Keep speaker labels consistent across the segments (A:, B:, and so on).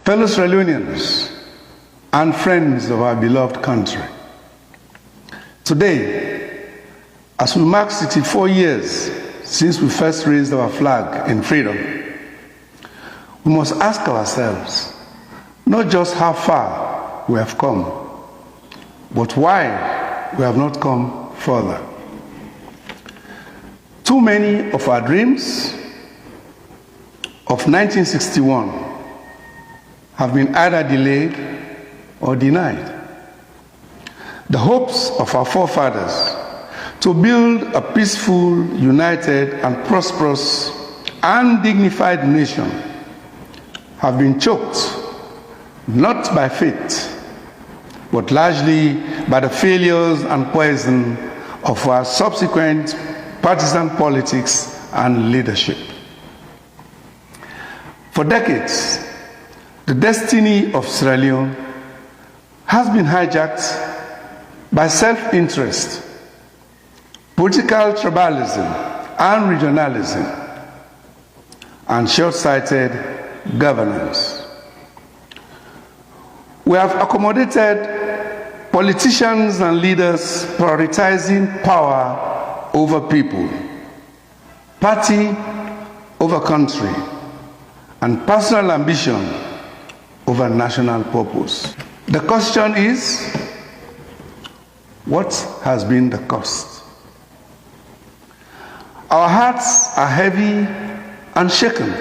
A: Fellow Sierra Leoneans and friends of our beloved country, today, as we mark 64 years since we first raised our flag in freedom, we must ask ourselves not just how far we have come, but why we have not come further. Too many of our dreams of 1961 have been either delayed or denied. The hopes of our forefathers to build a peaceful, united, and prosperous and dignified nation have been choked, not by fate, but largely by the failures and poison of our subsequent partisan politics and leadership. For decades, the destiny of Sierra Leone has been hijacked by self-interest, political tribalism and regionalism, and short-sighted governance. We have accommodated politicians and leaders prioritizing power over people, party over country, and personal ambition over national purpose. The question is, what has been the cost? Our hearts are heavy and shaken.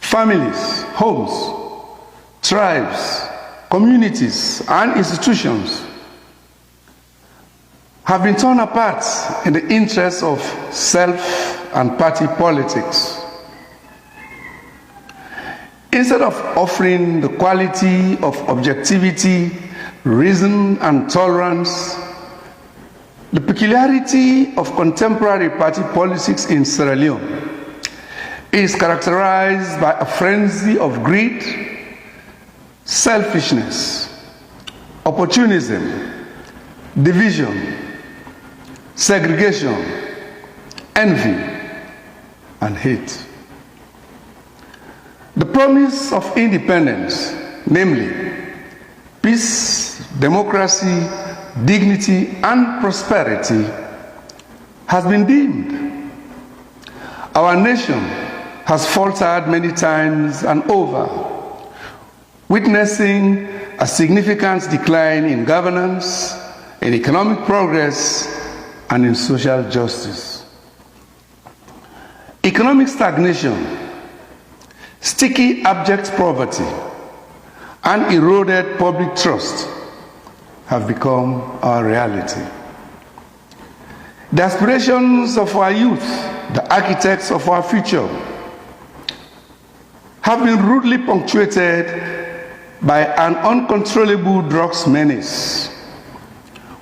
A: Families, homes, tribes, communities, and institutions have been torn apart in the interests of self and party politics. Instead of offering the quality of objectivity, reason, and tolerance, the peculiarity of contemporary party politics in Sierra Leone is characterized by a frenzy of greed, selfishness, opportunism, division, segregation, envy, and hate. The promise of independence, namely peace, democracy, dignity, and prosperity, has been dimmed. Our nation has faltered many times and over, witnessing a significant decline in governance, in economic progress, and in social justice. Economic stagnation, sticky abject poverty, and eroded public trust have become our reality. The aspirations of our youth, the architects of our future, have been rudely punctuated by an uncontrollable drugs menace,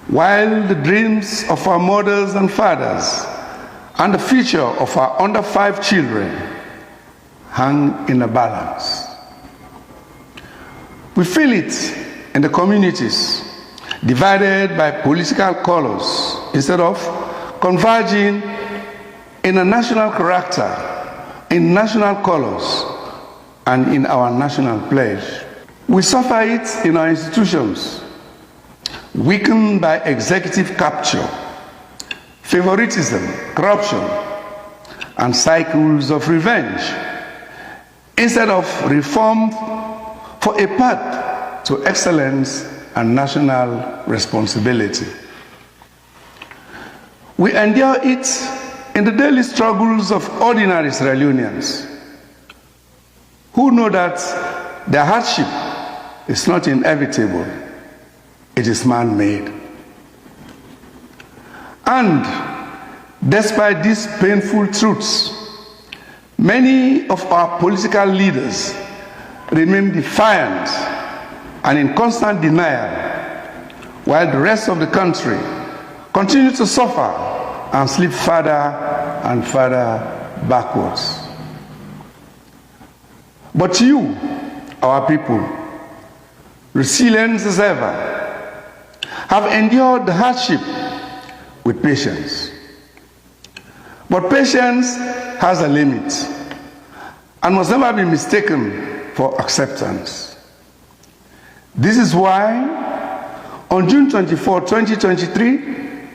A: while the dreams of our mothers and fathers and the future of our under 5 children hang in the balance. We feel it in the communities, divided by political colors, instead of converging in a national character, in national colors, and in our national pledge. We suffer it in our institutions, weakened by executive capture, favoritism, corruption, and cycles of revenge, instead of reform for a path to excellence and national responsibility. We endure it in the daily struggles of ordinary Sierra Leoneans, who know that their hardship is not inevitable, it is man-made. And despite these painful truths, many of our political leaders remain defiant and in constant denial, while the rest of the country continues to suffer and slip further and further backwards. But you, our people, resilient as ever, have endured the hardship with patience. But patience has a limit and must never be mistaken for acceptance. This is why, on June 24, 2023,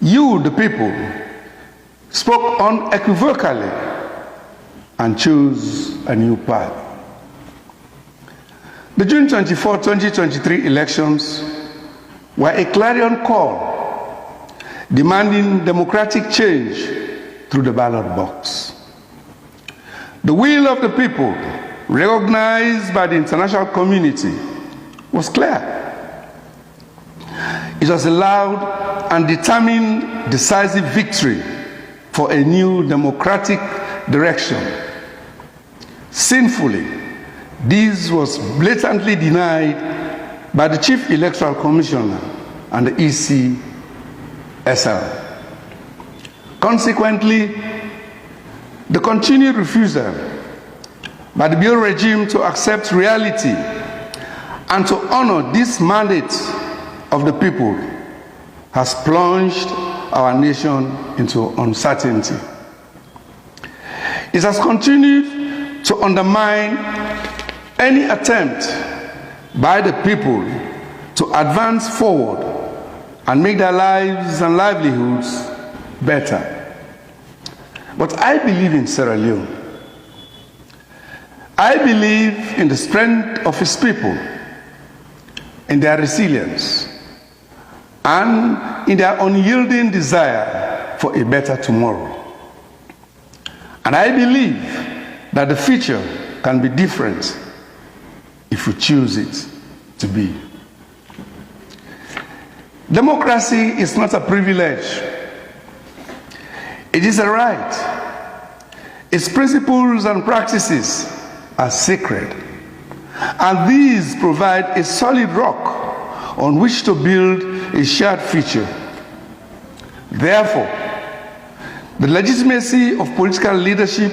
A: you, the people, spoke unequivocally and chose a new path. The June 24, 2023 elections were a clarion call demanding democratic change through the ballot box. The will of the people, recognized by the international community, was clear. It was a loud and determined, decisive victory for a new democratic direction. Sinfully, this was blatantly denied by the Chief Electoral Commissioner and the ECSL. Consequently, the continued refusal by the Bureau regime to accept reality and to honor this mandate of the people has plunged our nation into uncertainty. It has continued to undermine any attempt by the people to advance forward and make their lives and livelihoods better. But I believe in Sierra Leone. I believe in the strength of its people, in their resilience, and in their unyielding desire for a better tomorrow. And I believe that the future can be different if we choose it to be. Democracy is not a privilege. It is a right. Its principles and practices are sacred, and these provide a solid rock on which to build a shared future. Therefore, the legitimacy of political leadership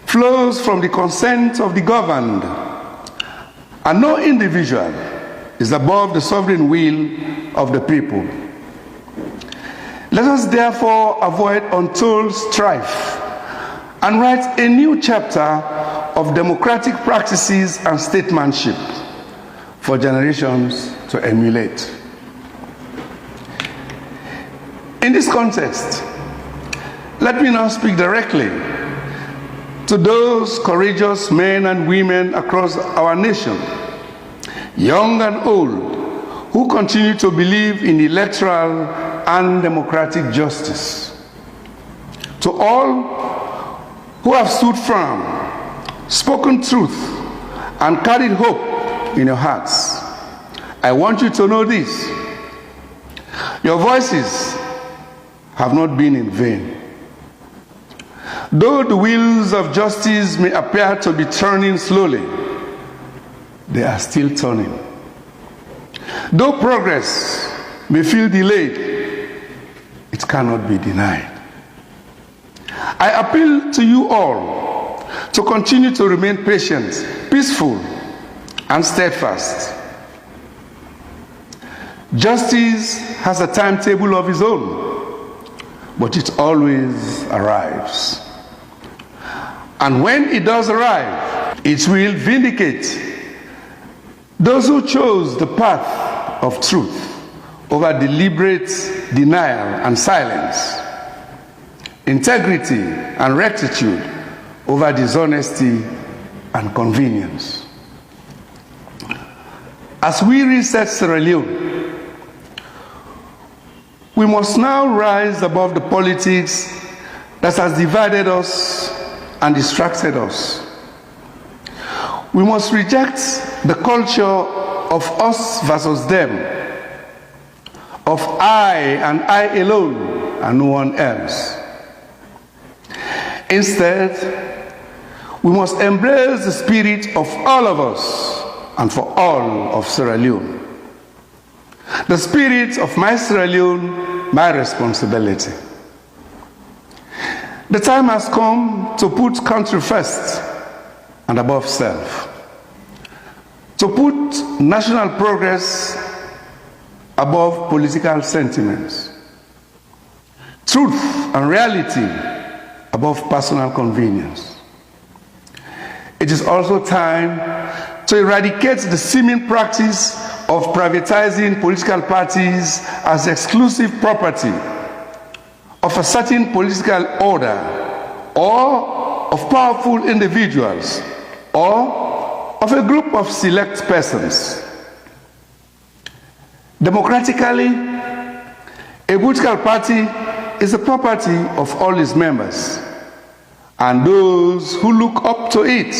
A: flows from the consent of the governed, and no individual is above the sovereign will of the people. Let us therefore avoid untold strife and write a new chapter of democratic practices and statesmanship for generations to emulate. In this context, let me now speak directly to those courageous men and women across our nation, young and old, who continue to believe in electoral and democratic justice. To all who have stood firm, spoken truth, and carried hope in your hearts, I want you to know this: your voices have not been in vain. Though the wheels of justice may appear to be turning slowly, they are still turning. Though progress may feel delayed, it cannot be denied. I appeal to you all to continue to remain patient, peaceful, and steadfast. Justice has a timetable of its own, but it always arrives. And when it does arrive, it will vindicate those who chose the path of truth over deliberate denial and silence, integrity and rectitude over dishonesty and convenience. As we reset Sierra Leone, we must now rise above the politics that has divided us and distracted us. We must reject the culture of us versus them, of I and I alone and no one else. Instead, we must embrace the spirit of all of us and for all of Sierra Leone. The spirit of my Sierra Leone, my responsibility. The time has come to put country first and above self. To put national progress above political sentiments. Truth and reality above personal convenience. It is also time to eradicate the seeming practice of privatizing political parties as exclusive property of a certain political order or of powerful individuals or of a group of select persons. Democratically, a political party is the property of all its members and those who look up to it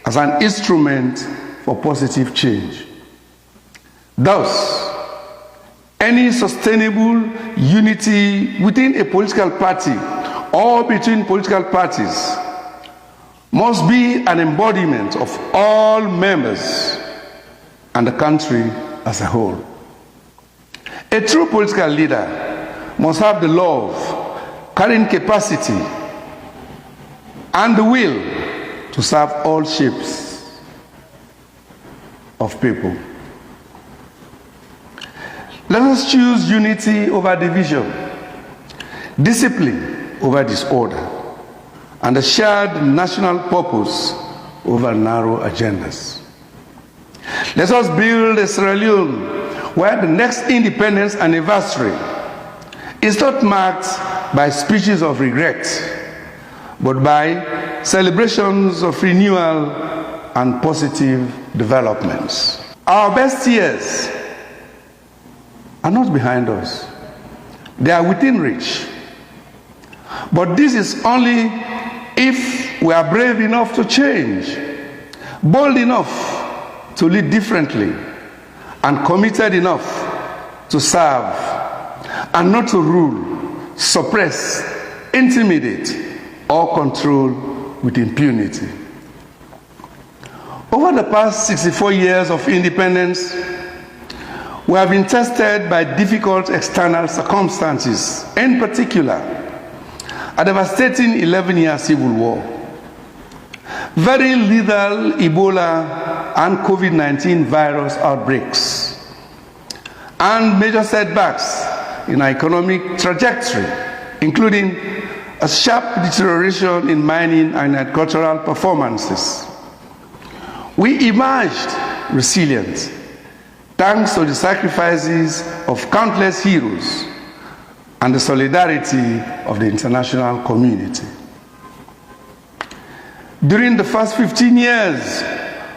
A: as an instrument for positive change. Thus, any sustainable unity within a political party or between political parties must be an embodiment of all members and the country as a whole. A true political leader must have the love, carrying capacity, and the will to serve all shapes of people. Let us choose unity over division, discipline over disorder, and a shared national purpose over narrow agendas. Let us build a Sierra Leone where the next independence anniversary is not marked by speeches of regret, but by celebrations of renewal and positive developments. Our best years are not behind us. They are within reach. But this is only if we are brave enough to change, bold enough to lead differently, and committed enough to serve and not to rule, suppress, intimidate, or control with impunity. Over the past 64 years of independence, we have been tested by difficult external circumstances, in particular, a devastating 11-year civil war, very lethal Ebola and COVID-19 virus outbreaks, and major setbacks in our economic trajectory, including a sharp deterioration in mining and agricultural performances. We emerged resilient thanks to the sacrifices of countless heroes and the solidarity of the international community. During the first 15 years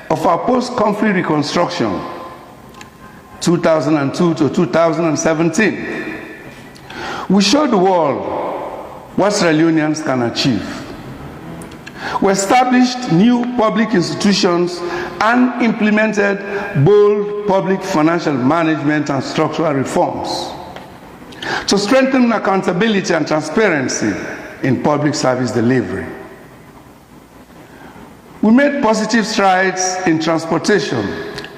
A: of our post-conflict reconstruction, 2002 to 2017, we showed the world what Sierra Leoneans can achieve. We established new public institutions and implemented bold public financial management and structural reforms to strengthen accountability and transparency in public service delivery. We made positive strides in transportation,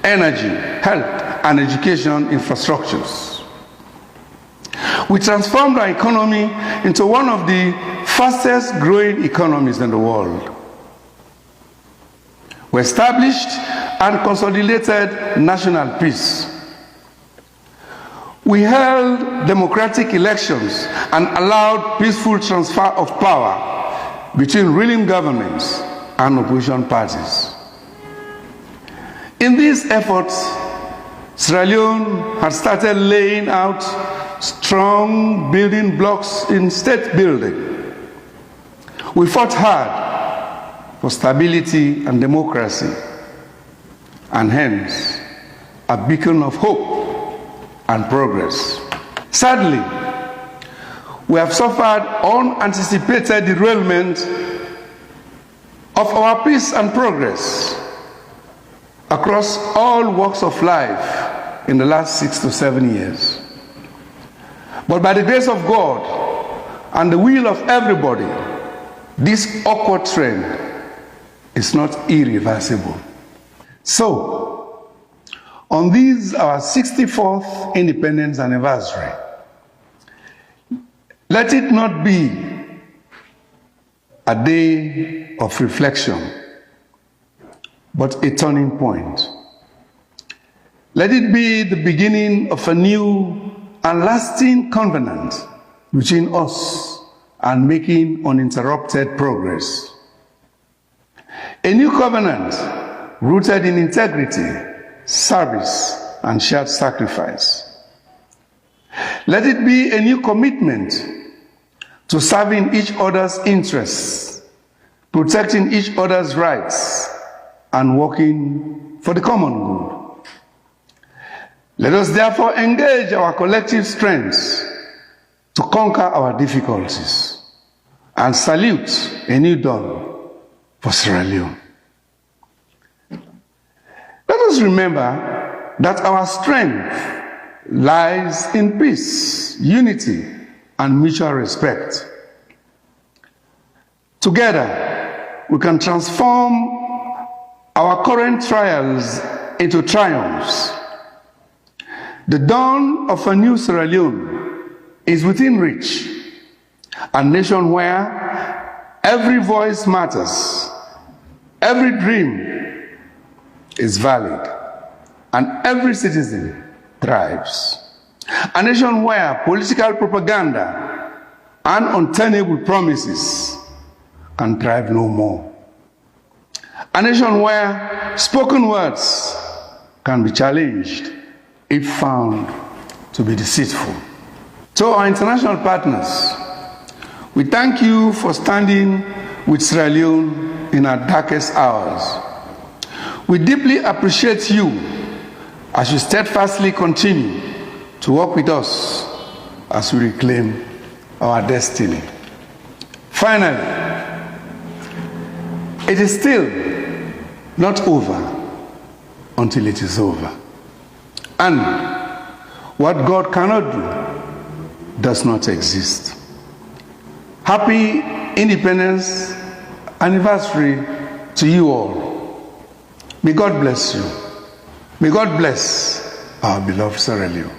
A: energy, health, and education infrastructures. We transformed our economy into one of the fastest growing economies in the world. We established and consolidated national peace. We held democratic elections and allowed peaceful transfer of power between ruling governments and opposition parties. In these efforts, Sierra Leone had started laying out strong building blocks in state building. We fought hard for stability and democracy, and hence a beacon of hope and progress. Sadly, we have suffered unanticipated derailment of our peace and progress across all walks of life in the last 6 to 7 years. But by the grace of God and the will of everybody, this awkward trend is not irreversible. So, on this, our 64th independence anniversary, let it not be a day of reflection, but a turning point. Let it be the beginning of a new and lasting covenant between us and making uninterrupted progress. A new covenant rooted in integrity, service, and shared sacrifice. Let it be a new commitment to serving each other's interests, protecting each other's rights, and working for the common good. Let us therefore engage our collective strengths to conquer our difficulties and salute a new dawn for Sierra Leone. Let us remember that our strength lies in peace, unity, and mutual respect. Together, we can transform our current trials into triumphs. The dawn of a new Sierra Leone is within reach, a nation where every voice matters, every dream is valid, and every citizen thrives. A nation where political propaganda and untenable promises can thrive no more. A nation where spoken words can be challenged if found to be deceitful. To our international partners, we thank you for standing with Sierra Leone in our darkest hours. We deeply appreciate you as you steadfastly continue to work with us as we reclaim our destiny. Finally, it is still not over until it is over. And what God cannot do does not exist. Happy Independence Anniversary to you all. May God bless you. May God bless our beloved Sierra Leone.